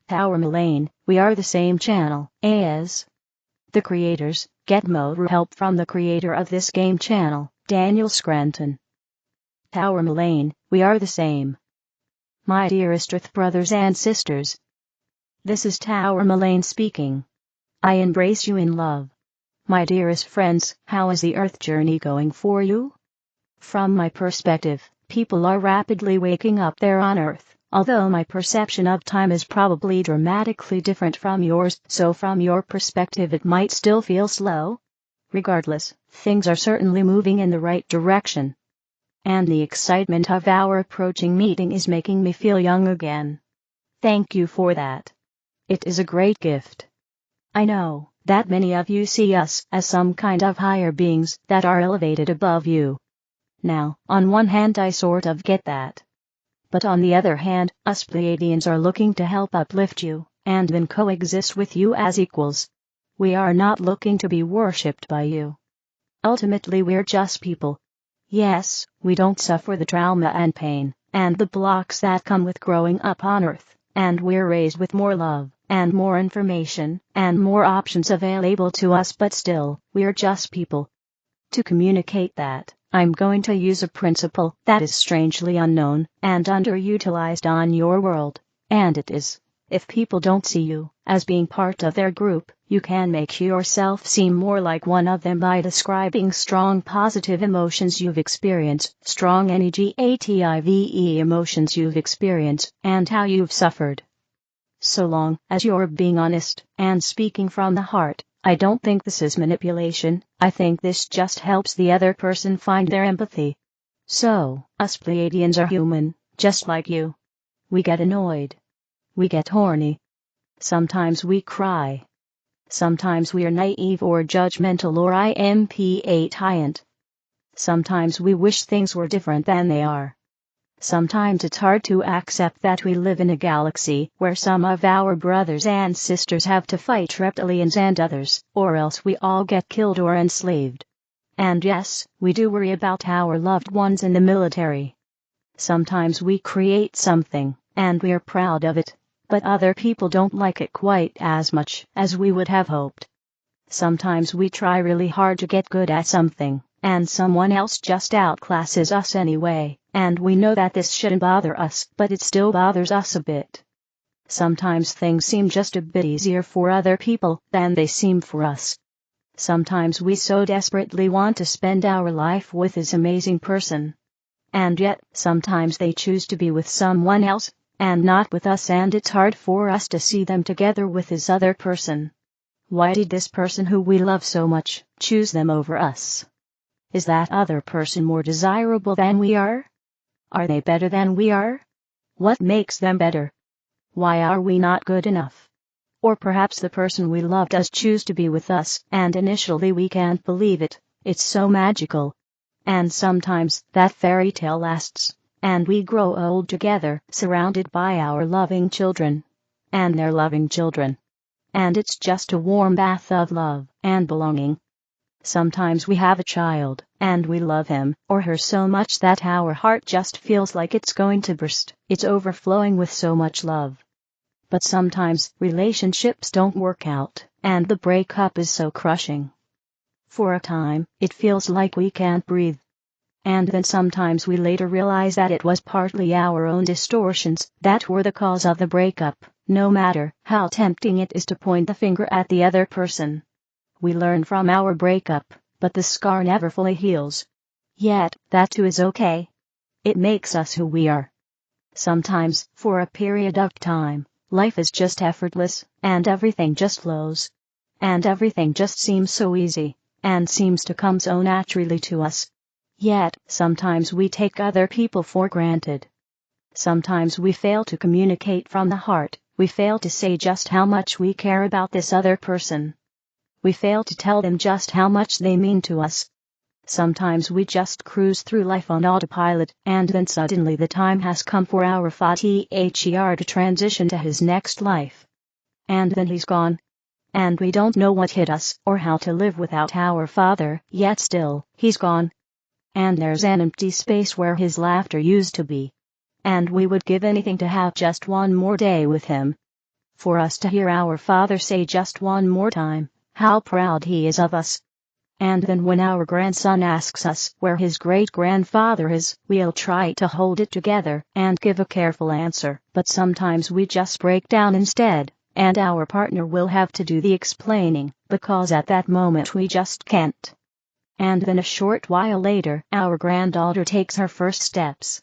Tourmalayne, we are the same channel as the creators. Get more help from the creator of this game channel, Daniel Scranton. Tourmalayne, we are the same. My dearest Earth brothers and sisters. This is Tourmalayne speaking. I embrace you in love. My dearest friends, how is the Earth journey going for you? From my perspective, people are rapidly waking up there on Earth, although my perception of time is probably dramatically different from yours, so from your perspective it might still feel slow. Regardless, things are certainly moving in the right direction. And the excitement of our approaching meeting is making me feel young again. Thank you for that. It is a great gift. I know that many of you see us as some kind of higher beings that are elevated above you. Now, on one hand I sort of get that. But on the other hand, us Pleiadians are looking to help uplift you, and then coexist with you as equals. We are not looking to be worshipped by you. Ultimately we're just people. Yes, we don't suffer the trauma and pain, and the blocks that come with growing up on Earth, and we're raised with more love, and more information, and more options available to us, but still, we're just people. To communicate that, I'm going to use a principle that is strangely unknown and underutilized on your world, and it is, if people don't see you as being part of their group, you can make yourself seem more like one of them by describing strong positive emotions you've experienced, strong negative emotions you've experienced, and how you've suffered. So long as you're being honest and speaking from the heart, I don't think this is manipulation. I think this just helps the other person find their empathy. So, us Pleiadians are human, just like you. We get annoyed. We get horny. Sometimes we cry. Sometimes we are naive or judgmental or impatient. Sometimes we wish things were different than they are. Sometimes it's hard to accept that we live in a galaxy where some of our brothers and sisters have to fight reptilians and others, or else we all get killed or enslaved. And yes, we do worry about our loved ones in the military. Sometimes we create something, and we're proud of it, but other people don't like it quite as much as we would have hoped. Sometimes we try really hard to get good at something, and someone else just outclasses us anyway, and we know that this shouldn't bother us, but it still bothers us a bit. Sometimes things seem just a bit easier for other people than they seem for us. Sometimes we so desperately want to spend our life with this amazing person. And yet, sometimes they choose to be with someone else, and not with us, and it's hard for us to see them together with this other person. Why did this person who we love so much choose them over us? Is that other person more desirable than we are? Are they better than we are? What makes them better? Why are we not good enough? Or perhaps the person we love does choose to be with us, and initially we can't believe it. It's so magical. And sometimes that fairy tale lasts, and we grow old together, surrounded by our loving children. And their loving children. And it's just a warm bath of love and belonging. Sometimes we have a child, and we love him or her so much that our heart just feels like it's going to burst. It's overflowing with so much love. But sometimes relationships don't work out, and the breakup is so crushing. For a time, it feels like we can't breathe. And then sometimes we later realize that it was partly our own distortions that were the cause of the breakup, no matter how tempting it is to point the finger at the other person. We learn from our breakup, but the scar never fully heals. Yet, that too is okay. It makes us who we are. Sometimes, for a period of time, life is just effortless, and everything just flows. And everything just seems so easy, and seems to come so naturally to us. Yet, sometimes we take other people for granted. Sometimes we fail to communicate from the heart. We fail to say just how much we care about this other person. We fail to tell them just how much they mean to us. Sometimes we just cruise through life on autopilot, and then suddenly the time has come for our father to transition to his next life. And then he's gone. And we don't know what hit us, or how to live without our father, yet still, he's gone. And there's an empty space where his laughter used to be. And we would give anything to have just one more day with him. for us to hear our Father say just one more time how proud He is of us. And then when our grandson asks us where his great-grandfather is, we'll try to hold it together and give a careful answer, but sometimes we just break down instead, and our partner will have to do the explaining, because at that moment we just can't. And then a short while later, our granddaughter takes her first steps.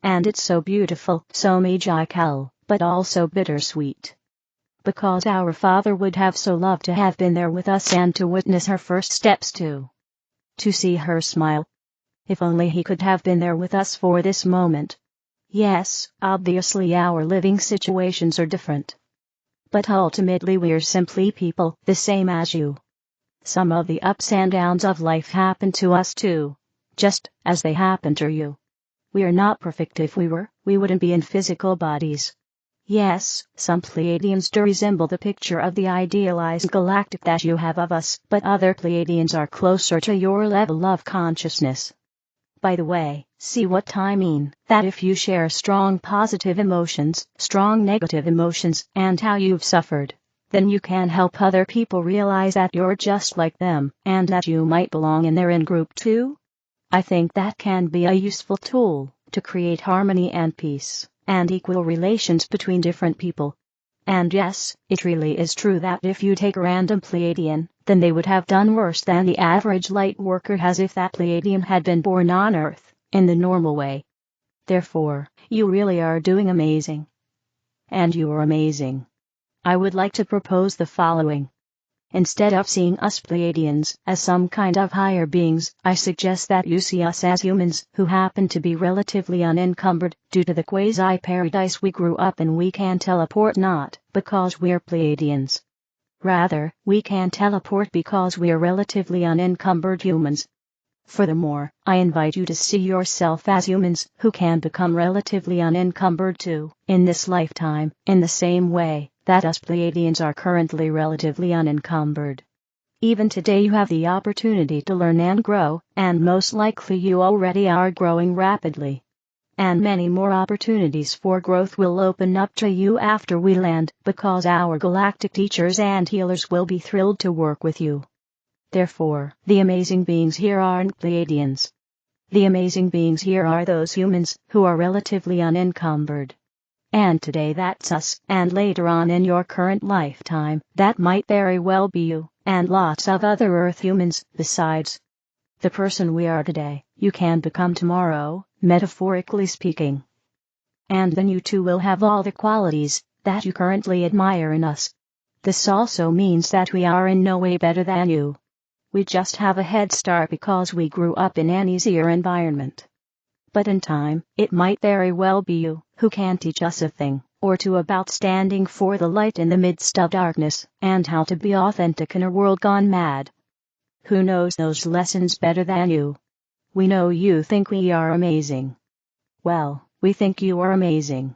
And it's so beautiful, so magical, but also bittersweet. Because our Father would have so loved to have been there with us and to witness her first steps too. To see her smile. If only He could have been there with us for this moment. Yes, obviously our living situations are different. But ultimately we're simply people, the same as you. Some of the ups and downs of life happen to us too, just as they happen to you. We are not perfect. If we were, we wouldn't be in physical bodies. Yes, some Pleiadians do resemble the picture of the idealized galactic that you have of us, but other Pleiadians are closer to your level of consciousness. By the way, see what I mean, that if you share strong positive emotions, strong negative emotions, and how you've suffered, then you can help other people realize that you're just like them, and that you might belong in their in-group too. I think that can be a useful tool to create harmony and peace and equal relations between different people. And yes, it really is true that if you take a random Pleiadian, then they would have done worse than the average light worker has if that Pleiadian had been born on Earth, in the normal way. Therefore, you really are doing amazing. And you are amazing. I would like to propose the following. Instead of seeing us Pleiadians as some kind of higher beings, I suggest that you see us as humans who happen to be relatively unencumbered due to the quasi-paradise we grew up in. We can teleport not because we're Pleiadians. Rather, we can teleport because we're relatively unencumbered humans. Furthermore, I invite you to see yourself as humans who can become relatively unencumbered too, in this lifetime, in the same way that us Pleiadians are currently relatively unencumbered. Even today you have the opportunity to learn and grow, and most likely you already are growing rapidly. And many more opportunities for growth will open up to you after we land, because our galactic teachers and healers will be thrilled to work with you. Therefore, the amazing beings here aren't Pleiadians. The amazing beings here are those humans who are relatively unencumbered. And today that's us, and later on in your current lifetime, that might very well be you, and lots of other Earth humans besides. The person we are today, you can become tomorrow, metaphorically speaking. And then you too will have all the qualities that you currently admire in us. This also means that we are in no way better than you. We just have a head start because we grew up in an easier environment. But in time, it might very well be you who can teach us a thing or two about standing for the light in the midst of darkness, and how to be authentic in a world gone mad. Who knows those lessons better than you? We know you think we are amazing. Well, we think you are amazing.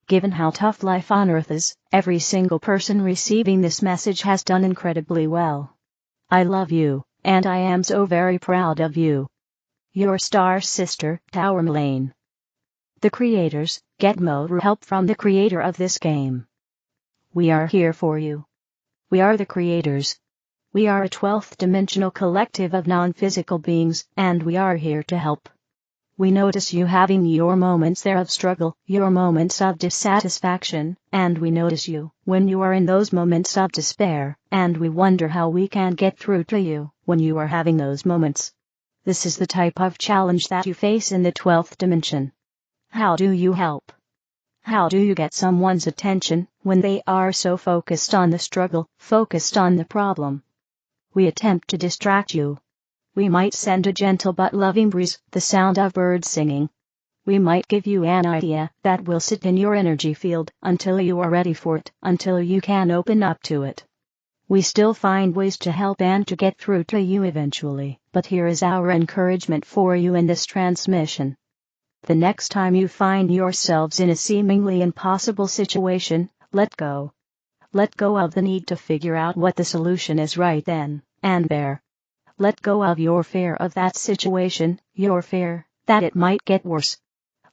Given how tough life on Earth is, every single person receiving this message has done incredibly well. I love you, and I am so very proud of you. Your star sister, Tourmalayne. The creators get more help from the creator of this game. We are here for you. We are the creators. We are a 12th dimensional collective of non-physical beings, and we are here to help. We notice you having your moments there of struggle, your moments of dissatisfaction, and we notice you when you are in those moments of despair, and we wonder how we can get through to you when you are having those moments. This is the type of challenge that you face in the 12th dimension. How do you help? How do you get someone's attention when they are so focused on the struggle, focused on the problem? We attempt to distract you. We might send a gentle but loving breeze, the sound of birds singing. We might give you an idea that will sit in your energy field until you are ready for it, until you can open up to it. We still find ways to help and to get through to you eventually, but here is our encouragement for you in this transmission. The next time you find yourselves in a seemingly impossible situation, let go. Let go of the need to figure out what the solution is right then and there. Let go of your fear of that situation, your fear that it might get worse.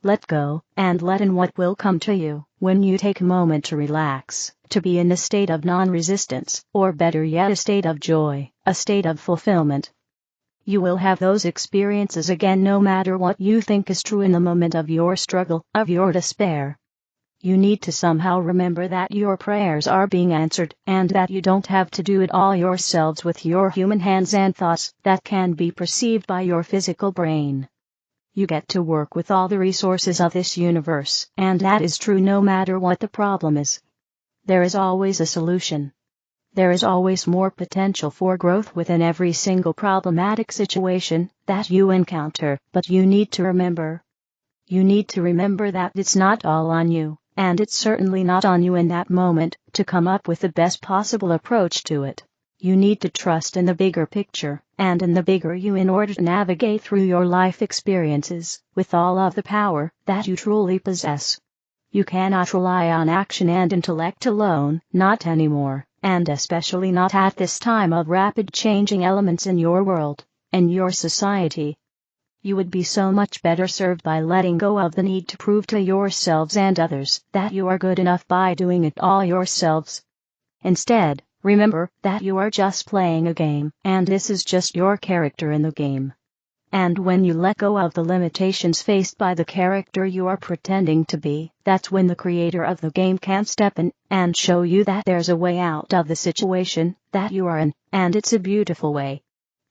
Let go and let in what will come to you when you take a moment to relax, to be in a state of non-resistance, or better yet a state of joy, a state of fulfillment. You will have those experiences again no matter what you think is true in the moment of your struggle, of your despair. You need to somehow remember that your prayers are being answered, and that you don't have to do it all yourselves with your human hands and thoughts that can be perceived by your physical brain. You get to work with all the resources of this universe, and that is true no matter what the problem is. There is always a solution. There is always more potential for growth within every single problematic situation that you encounter, but you need to remember. You need to remember that it's not all on you. And it's certainly not on you in that moment to come up with the best possible approach to it. You need to trust in the bigger picture, and in the bigger you in order to navigate through your life experiences, with all of the power that you truly possess. You cannot rely on action and intellect alone, not anymore, and especially not at this time of rapid changing elements in your world, and your society. You would be so much better served by letting go of the need to prove to yourselves and others that you are good enough by doing it all yourselves. Instead, remember that you are just playing a game, and this is just your character in the game. And when you let go of the limitations faced by the character you are pretending to be, that's when the creator of the game can step in and show you that there's a way out of the situation that you are in, and it's a beautiful way.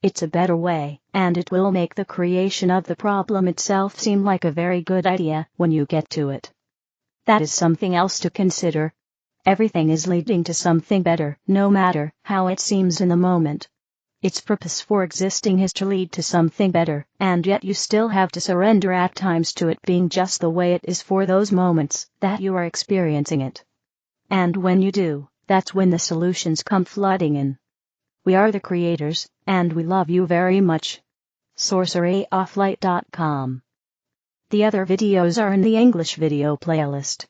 It's a better way, and it will make the creation of the problem itself seem like a very good idea when you get to it. That is something else to consider. Everything is leading to something better, no matter how it seems in the moment. Its purpose for existing is to lead to something better, and yet you still have to surrender at times to it being just the way it is for those moments that you are experiencing it. And when you do, that's when the solutions come flooding in. We are the creators, and we love you very much. SorceryOfLight.com. The other videos are in the English video playlist.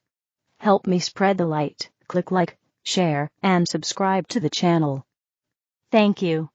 Help me spread the light, click like, share, and subscribe to the channel. Thank you.